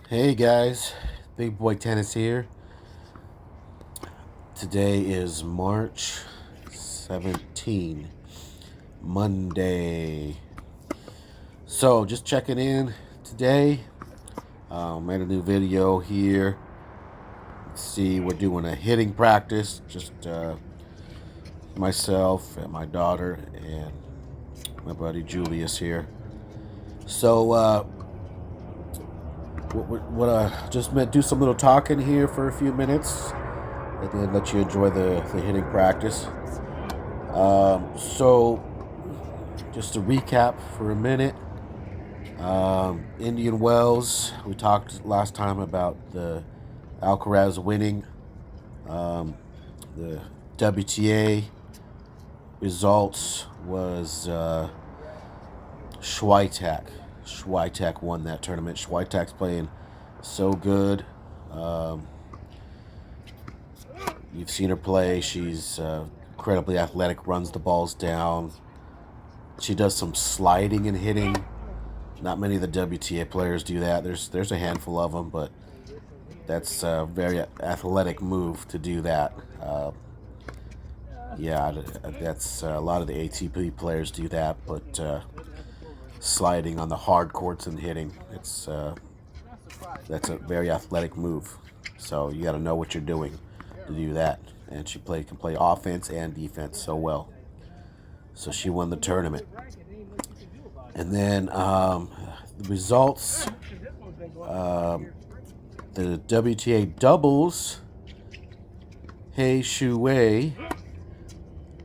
Hey guys, Big Boy Tennis here. Today is March 17, Monday. So, just checking in today. Made a new video here. Let's see, we're doing a hitting practice. Just myself and my daughter and my buddy Julius here. So, just do some little talking here for a few minutes and then let you enjoy the hitting practice. So, just to recap for a minute, Indian Wells, we talked last time about the Alcaraz winning. The WTA results was Schweitek. Schweitek won that tournament. Schweitek's playing so good. You've seen her play. She's incredibly athletic, runs the balls down. She does some sliding and hitting. Not many of the WTA players do that. There's a handful of them, but that's a very athletic move to do that. Yeah, that's a lot of the ATP players do that, but sliding on the hard courts and hitting, that's a very athletic move. So you got to know what you're doing to do that. And she can play offense and defense so well. So she won the tournament. And then the results, the WTA doubles, Hei Shu Wei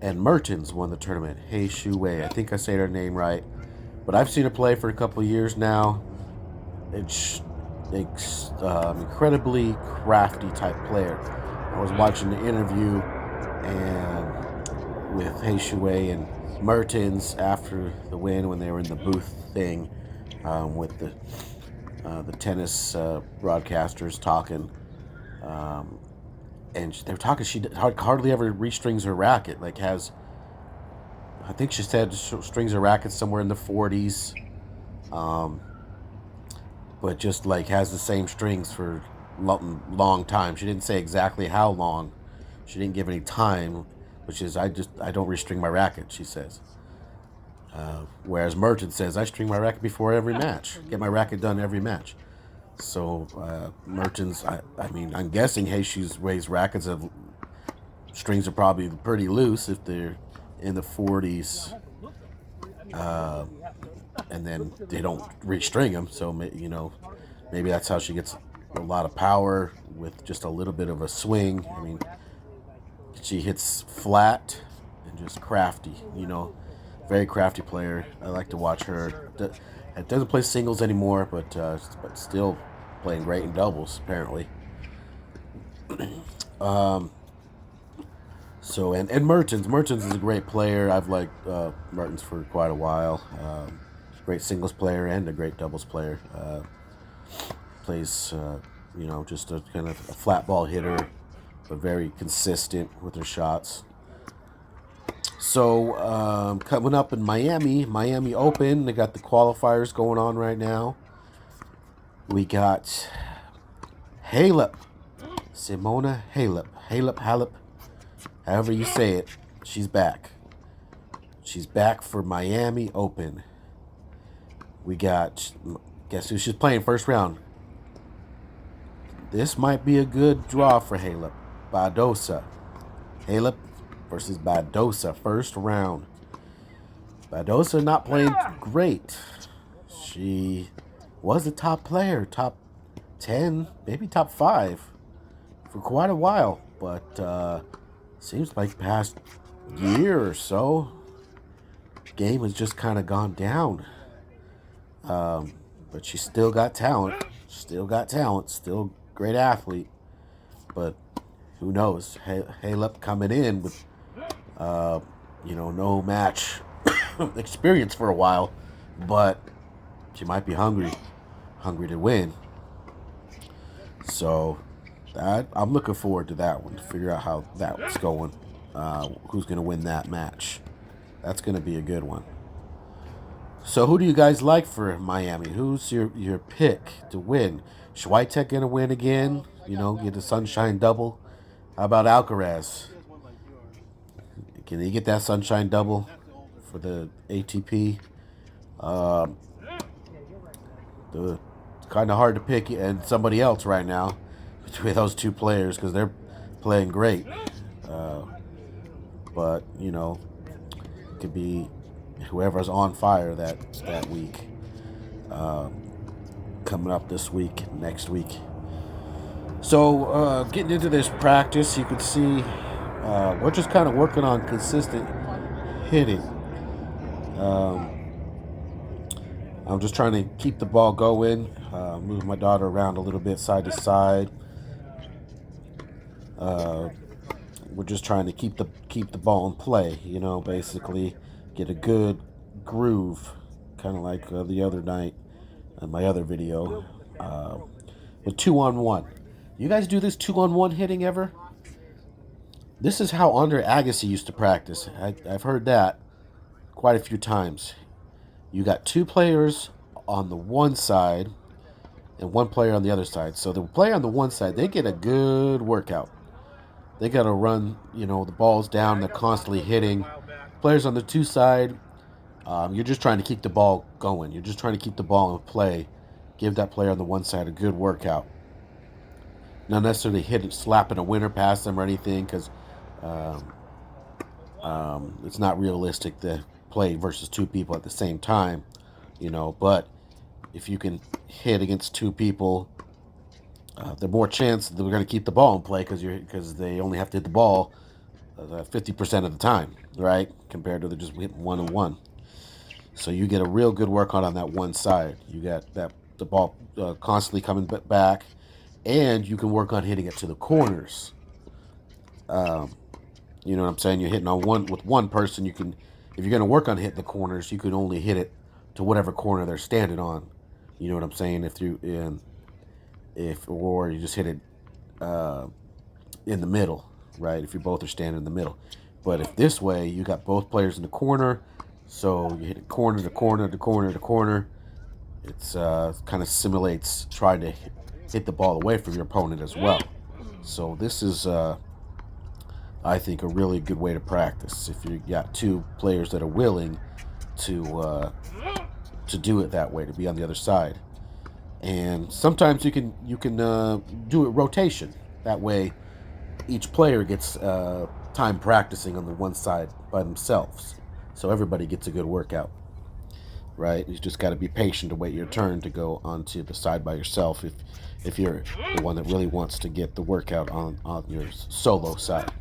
and Mertens won the tournament. Hei Shu Wei, I think I say her name right, but I've seen her play for a couple of years now. It's incredibly crafty type player. I was watching the interview and with Hei Shu Wei and Mertens after the win when they were in the booth thing with the tennis broadcasters talking, and they were talking. She hardly ever restrings her racket. I think she said strings her racket somewhere in the 40s, but just has the same strings for long time. She didn't say exactly how long. She didn't give any time, which is I don't restring my racket, she says. Whereas Merchant says I string my racket before every match, get my racket done every match. So Merchant's, I'm guessing Hei Shu Wei's rackets strings are probably pretty loose if they're in the 40s, and then they don't restring them. So maybe that's how she gets a lot of power with just a little bit of a swing. She hits flat and just crafty, very crafty player. I like to watch her. It doesn't play singles anymore, but still playing great in doubles apparently. So and Mertens is a great player. I've liked Mertens for quite a while. Great singles player and a great doubles player. Plays just a kind of a flat ball hitter, but very consistent with her shots. So coming up in Miami Open, they got the qualifiers going on right now. We got Halep, Simona Halep, however you say it. She's back. She's back for Miami Open. We got, guess who she's playing first round? This might be a good draw for Halep. Badosa. Halep versus Badosa, first round. Badosa not playing great. She was a top player, top 10, maybe top 5 for quite a while. But seems like past year or so, game has just kind of gone down. But she still got talent. Still great athlete. But who knows? Halep coming in with, no match experience for a while, but she might be hungry to win. So I'm looking forward to that one, to figure out how that was going, who's going to win that match. That's going to be a good one. So who do you guys like for Miami? Who's your pick to win? Schweitek gonna win again? You know, get the sunshine double. How about Alcaraz? Can he get that sunshine double for the ATP? Um, the kind of hard to pick and somebody else right now between those two players because they're playing great. Uh, but you know, it could be whoever's on fire that week. Um, Coming up this week, next week. So getting into this practice, you can see we're just kind of working on consistent hitting. Um, I'm just trying to keep the ball going, move my daughter around a little bit side to side. Uh, we're just trying to keep the ball in play. You know, basically get a good groove, kind of like the other night in my other video, with 2-on-1. You guys do this 2-on-1 hitting ever? This is how Andre Agassi used to practice. I've heard that quite a few times. You got two players on the one side and one player on the other side. So the player on the one side, they get a good workout. They got to run, you know, the ball's down. They're constantly hitting. Players on the two side, you're just trying to keep the ball going. You're just trying to keep the ball in play. Give that player on the one side a good workout. Not necessarily slapping a winner past them or anything, because it's not realistic to play versus two people at the same time, you know. But if you can hit against two people, the more chance that we're going to keep the ball in play because they only have to hit the ball 50% of the time, right? Compared to just hitting 1-on-1. So you get a real good workout on that one side. You got the ball constantly coming back, and you can work on hitting it to the corners. You know what I'm saying? You're hitting on with one person. You can, if you're going to work on hitting the corners, you can only hit it to whatever corner they're standing on. You know what I'm saying? Or you just hit it in the middle, right? If you both are standing in the middle. But if this way, you got both players in the corner, so you hit it corner to corner to corner to corner. It's kind of simulates trying to hit the ball away from your opponent as well. So this is, I think, a really good way to practice if you got two players that are willing to do it that way, to be on the other side. And sometimes you can do it rotation. That way, each player gets time practicing on the one side by themselves, so everybody gets a good workout. Right? You just got to be patient to wait your turn to go onto the side by yourself if you're the one that really wants to get the workout on your solo side.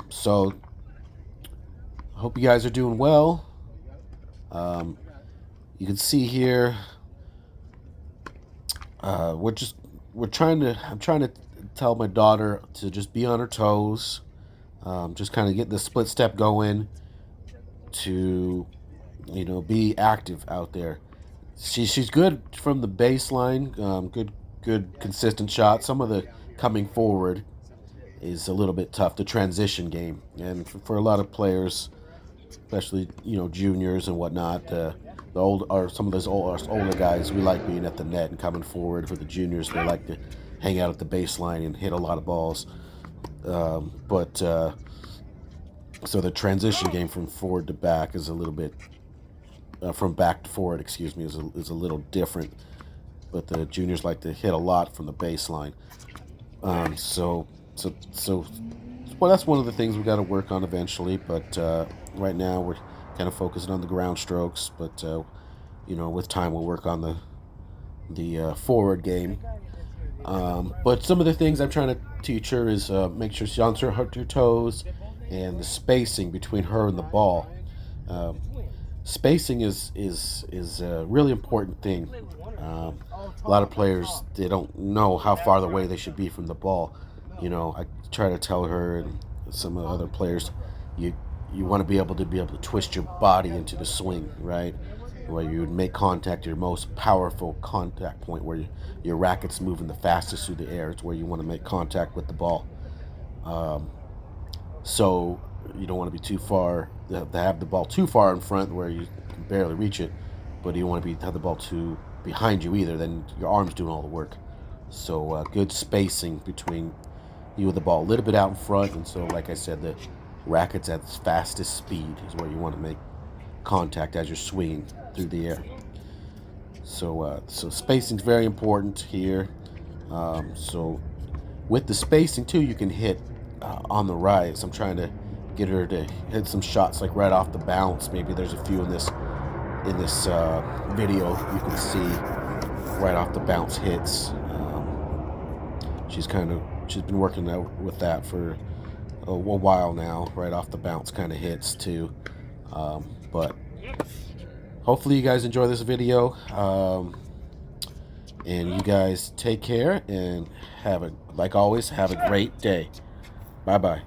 So I hope you guys are doing well. You can see here I'm trying to tell my daughter to just be on her toes, just kind of get the split step going, to be active out there. She's good from the baseline, good consistent shot. Some of the coming forward is a little bit tough, the transition game, and for a lot of players, especially juniors and whatnot, the old or some of those older guys, we like being at the net and coming forward. For the juniors, they like to hang out at the baseline and hit a lot of balls. But so the transition game from forward to back is a little bit from back to forward, excuse me, is a little different. But the juniors like to hit a lot from the baseline. So well, that's one of the things we got to work on eventually. But right now we're kind of focusing on the ground strokes. But with time we'll work on the forward game. But some of the things I'm trying to teach her is make sure she's on her toes, and the spacing between her and the ball. Spacing is a really important thing. A lot of players, they don't know how far away they should be from the ball. I try to tell her and some of the other players, you want to be able to twist your body into the swing, right? Where you would make contact, your most powerful contact point, where your racket's moving the fastest through the air. It's where you want to make contact with the ball. So you don't want to be too far, to have the ball too far in front, where can barely reach it, but you don't want to have the ball too behind you either. Then your arm's doing all the work. So good spacing between you and the ball, a little bit out in front, and so like I said, the racket's at its fastest speed is where you want to make contact as you're swinging through the air. So spacing's very important here. So with the spacing too, you can hit on the rise. I'm trying to get her to hit some shots like right off the bounce. Maybe there's a few in this video you can see right off the bounce hits. She's been working out with that for a while now, right off the bounce kind of hits too. But hopefully you guys enjoy this video. And you guys take care and like always, have a great day. Bye-bye.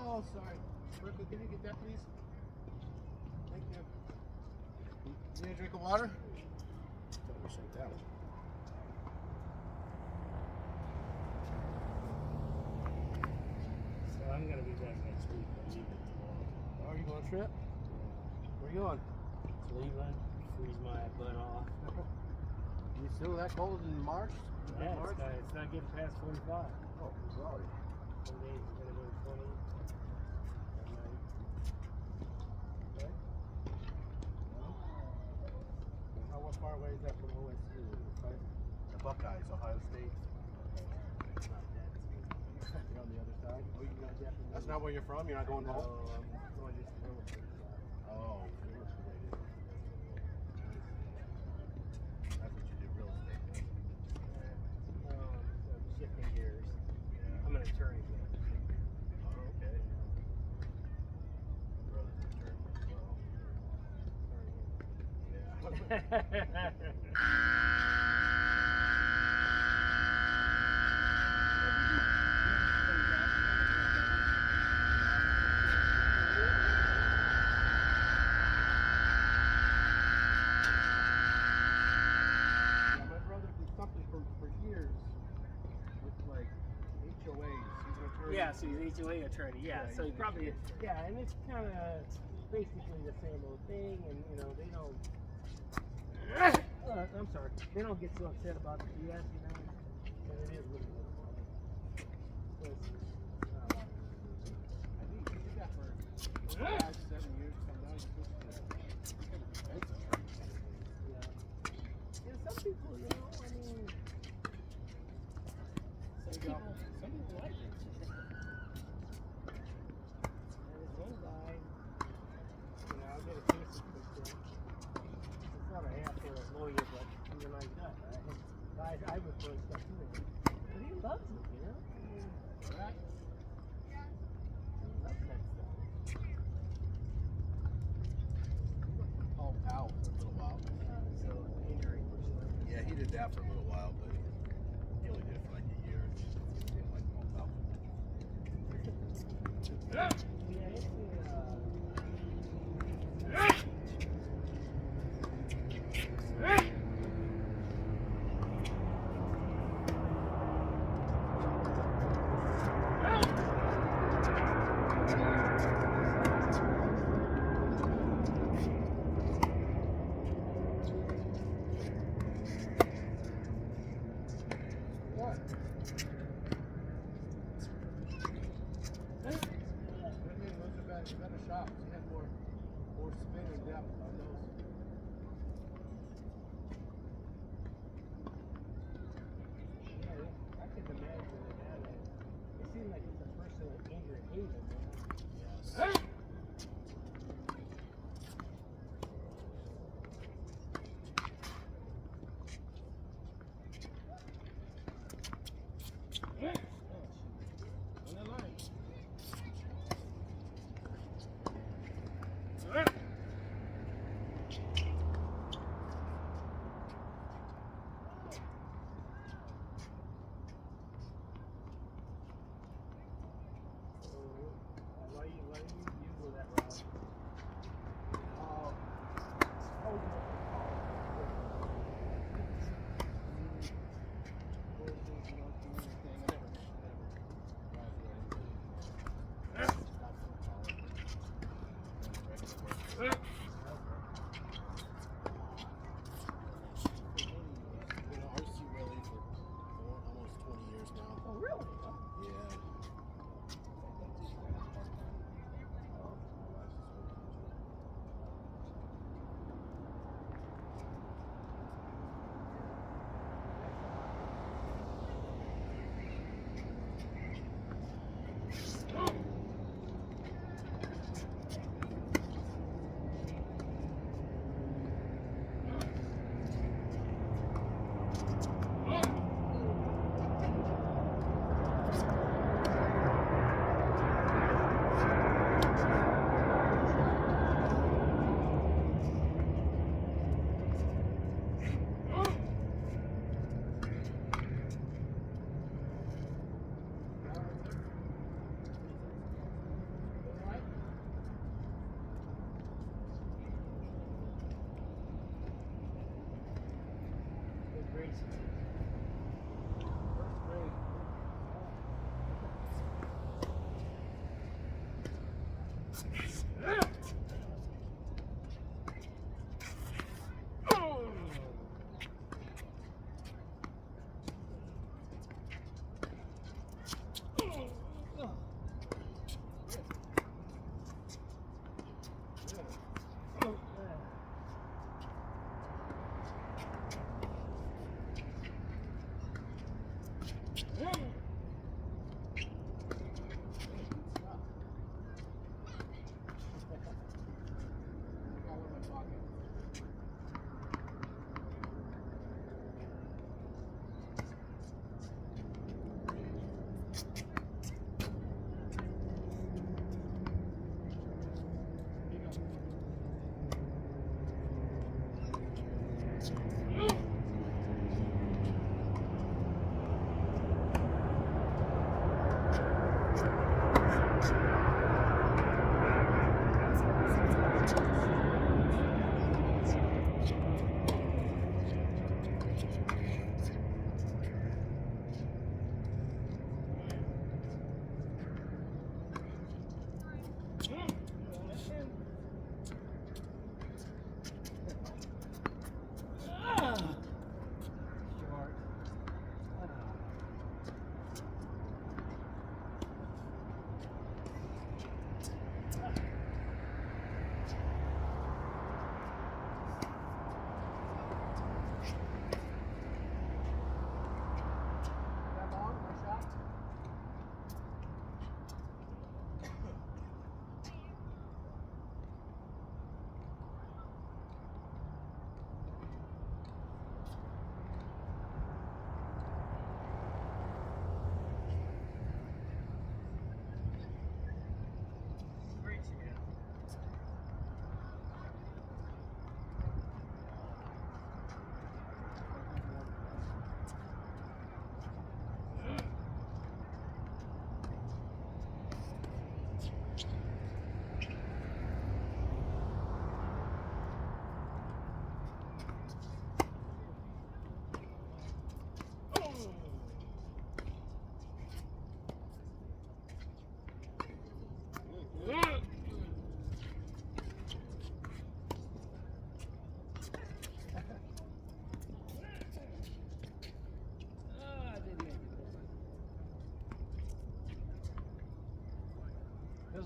Oh, sorry. Berkeley, can you get that, please? Thank you. You need a drink of water? Down. So I'm gonna be back next week. I'm leaving tomorrow. Oh, are you going on a trip? Where are you going? Cleveland, freeze my butt off. You still that cold in March? Yeah, March? it's not getting past 45. Oh, sorry. Some days it's gonna go 20. At night. Okay. How was far away is that from OSU? Right? The Buckeyes, Ohio State. It's not that. You're on the other side. Oh, you got Japanese. That's not where you're from? You're not going No, home? I'm going just a little bit. Oh, real estate. That's what you do, real estate. So shifting gears. Yeah. I'm an attorney. Oh, okay. My brother's a attorney as well. Yeah. Yeah, my brother did something for years with like HOAs. He's an attorney. Yeah, so he's HOA attorney. Yeah, Yeah, so he he's an probably HOA. yeah, and it's kind of basically the same old thing, and you know they don't. I'm sorry, they don't get so upset about the BS, you know, and it is what it is. So it's, I think he did that for 5-7 years. Come down, he switched to become a defense attorney. yeah, some people, you know, I mean, some people like it. And this one guy, you know, I'll get a case of this thing. It's not a half for a lawyer, but he's a nice guy. Guys, I would throw stuff to him. But he loves it, you know? I mean, Right? he loves that stuff. Paul Powell for a little while. So, injury for sure. Yeah, he did that for a little while, but he only did it for like a year. He didn't like Paul Powell. Yeah, it's What? Those are better shots. He had more spin and depth on those. yeah, I can imagine that. It seems like it's a personal injury haven, man. Yes. On the line.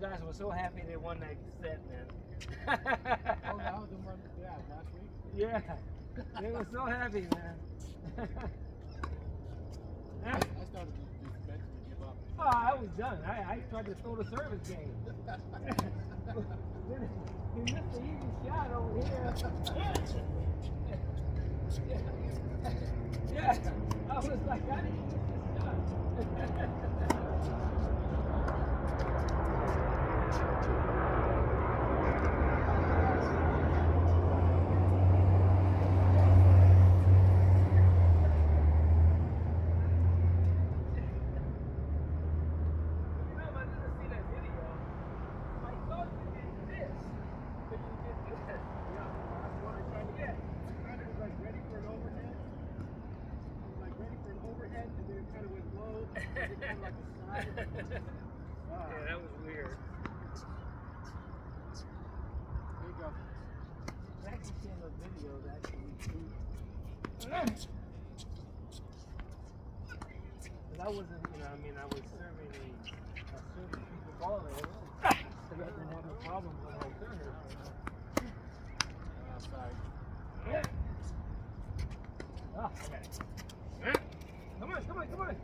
those guys were so happy they won that set, man. Oh, that was the one, yeah, last week. Yeah, they were so happy, man. I started to just mentally give up. Oh, I was done. I tried to throw the service game. He missed the easy shot over here. Yeah, I was like, how did you miss this shot? Yeah, that was weird. There you go. I actually seen those videos actually too. Because I wasn't, you know, I mean, I was serving a certain piece of ball there. So I didn't have no problems when I turned it. Sorry. Yeah. Oh, okay. Come on, come on, come on.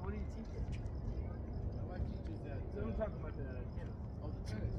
What are you teaching? My wife teaches that. So I'm talking about the tennis. Oh, the tennis.